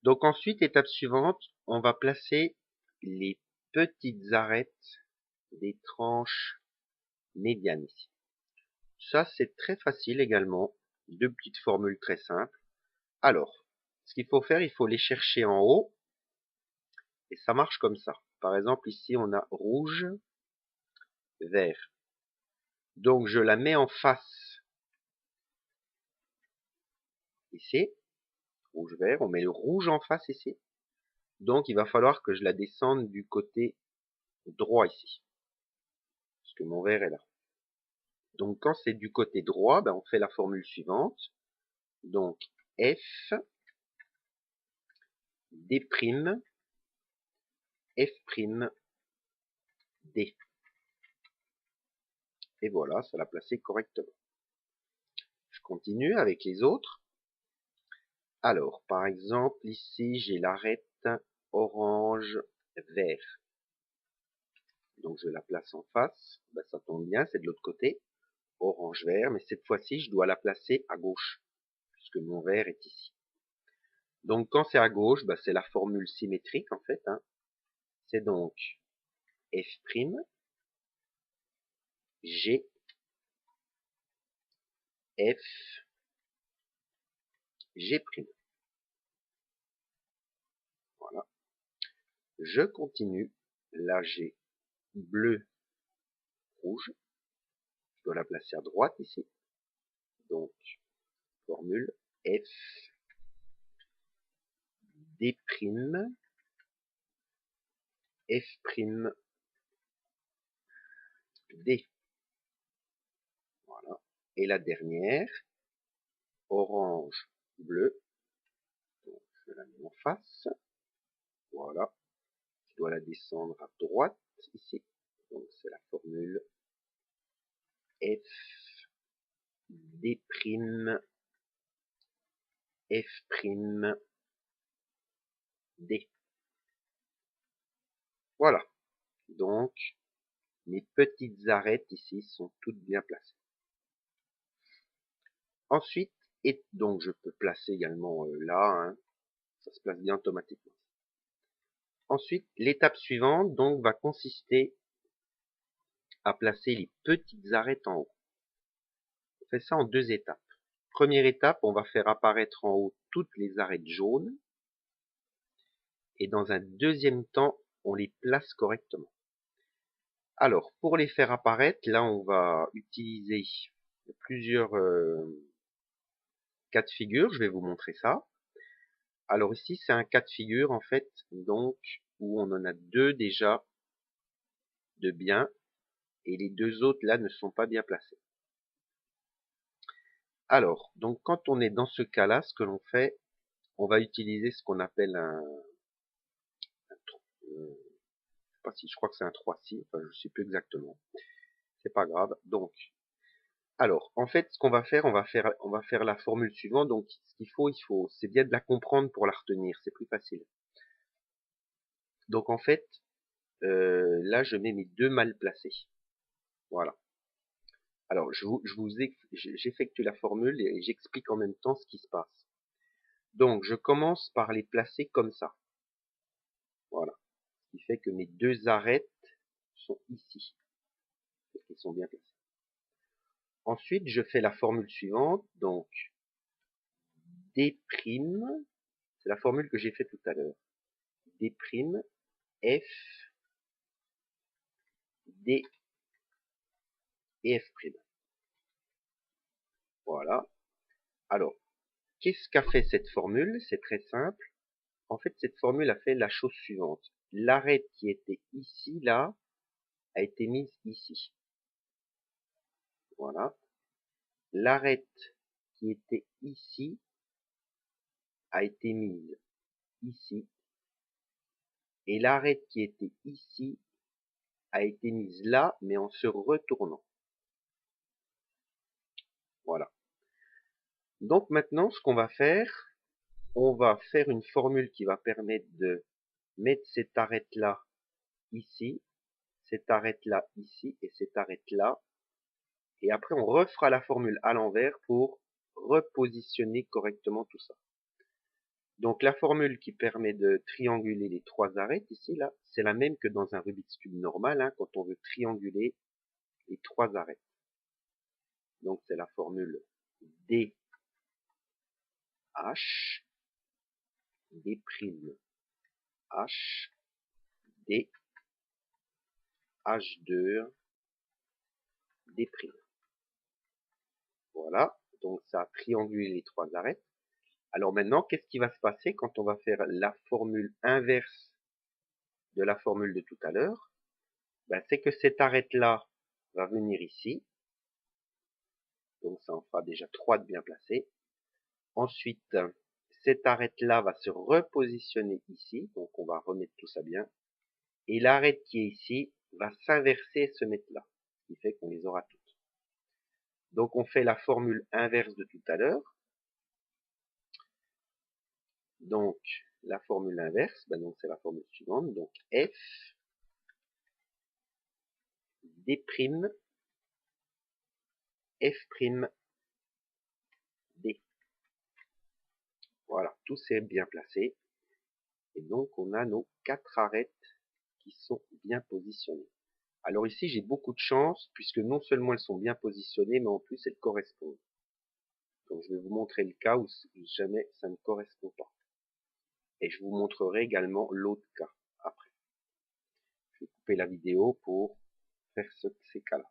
Donc ensuite, étape suivante, on va placer les petites arêtes des tranches médianes ici. Ça, c'est très facile également. Deux petites formules très simples. Alors, ce qu'il faut faire, il faut les chercher en haut. Et ça marche comme ça. Par exemple, ici, on a rouge, vert. Donc, je la mets en face. Ici, rouge, vert. On met le rouge en face ici. Donc, il va falloir que je la descende du côté droit ici. Parce que mon vert est là. Donc, quand c'est du côté droit, ben, on fait la formule suivante. Donc, F, D', F', D. Et voilà, ça l'a placé correctement. Je continue avec les autres. Alors, par exemple, ici, j'ai l'arête orange, vert. Donc, je la place en face. Ben, ça tombe bien, c'est de l'autre côté. Orange, vert. Mais cette fois-ci, je dois la placer à gauche. Puisque mon vert est ici. Donc, quand c'est à gauche, ben, c'est la formule symétrique, en fait. Hein. C'est donc F', G, F, G'. Voilà. Je continue. Là, j'ai bleu, rouge. Je dois la placer à droite ici. Donc, formule F, D', F', D. Voilà. Et la dernière, orange, bleu. Donc, je la mets en face. Voilà. Je dois la descendre à droite ici. Donc, c'est la formule F, D', F', D. Voilà. Donc, mes petites arêtes ici sont toutes bien placées. Ensuite, et donc je peux placer également là, hein, ça se place bien automatiquement. Ensuite, l'étape suivante donc va consister à placer les petites arêtes en haut. On fait ça en deux étapes. Première étape, on va faire apparaître en haut toutes les arêtes jaunes. Et dans un deuxième temps, on les place correctement. Alors, pour les faire apparaître, là, on va utiliser plusieurs cas de figure. Je vais vous montrer ça. Alors ici, c'est un cas de figure, en fait, donc, où on en a deux déjà de bien, et les deux autres, là, ne sont pas bien placés. Alors, donc, quand on est dans ce cas-là, ce que l'on fait, on va utiliser ce qu'on appelle je sais pas si, je crois que c'est un 3-6, enfin, je sais plus exactement. C'est pas grave. Donc, alors, en fait, ce qu'on va faire, on va faire la formule suivante. Donc, ce qu'il faut, c'est bien de la comprendre pour la retenir. C'est plus facile. Donc, en fait, là, je mets mes deux mal placés. Voilà. Alors, j'effectue la formule et j'explique en même temps ce qui se passe. Donc, je commence par les placer comme ça. Voilà. Ce qui fait que mes deux arêtes sont ici. Elles sont bien placées. Ensuite, je fais la formule suivante. Donc, D', c'est la formule que j'ai faite tout à l'heure. D', F, D et F'. Voilà. Alors, qu'est-ce qu'a fait cette formule? C'est très simple. En fait, cette formule a fait la chose suivante. L'arête qui était ici, là, a été mise ici. Voilà. L'arête qui était ici a été mise ici. Et l'arête qui était ici a été mise là, mais en se retournant. Voilà. Donc maintenant, ce qu'on va faire, on va faire une formule qui va permettre de mettre cette arête-là ici, cette arête-là ici et cette arête-là. Et après, on refera la formule à l'envers pour repositionner correctement tout ça. Donc la formule qui permet de trianguler les trois arêtes ici, là, c'est la même que dans un Rubik's Cube normal, hein, quand on veut trianguler les trois arêtes. Donc c'est la formule DH, D'H, D, H2, D'. Voilà, donc ça a triangulé les trois arêtes. Alors maintenant, qu'est-ce qui va se passer quand on va faire la formule inverse de la formule de tout à l'heure? Ben, c'est que cette arête-là va venir ici. Donc ça en fera déjà 3 de bien placés. Ensuite, cette arête-là va se repositionner ici. Donc on va remettre tout ça bien. Et l'arête qui est ici va s'inverser et se mettre là. Ce qui fait qu'on les aura toutes. Donc on fait la formule inverse de tout à l'heure. Donc la formule inverse, ben donc c'est la formule suivante. Donc F, D', F', D. Voilà, tout c'est bien placé. Et donc on a nos 4 arêtes qui sont bien positionnées. Alors ici j'ai beaucoup de chance puisque non seulement elles sont bien positionnées mais en plus elles correspondent. Donc je vais vous montrer le cas où jamais ça ne correspond pas. Et je vous montrerai également l'autre cas après. Je vais couper la vidéo pour faire ces cas-là.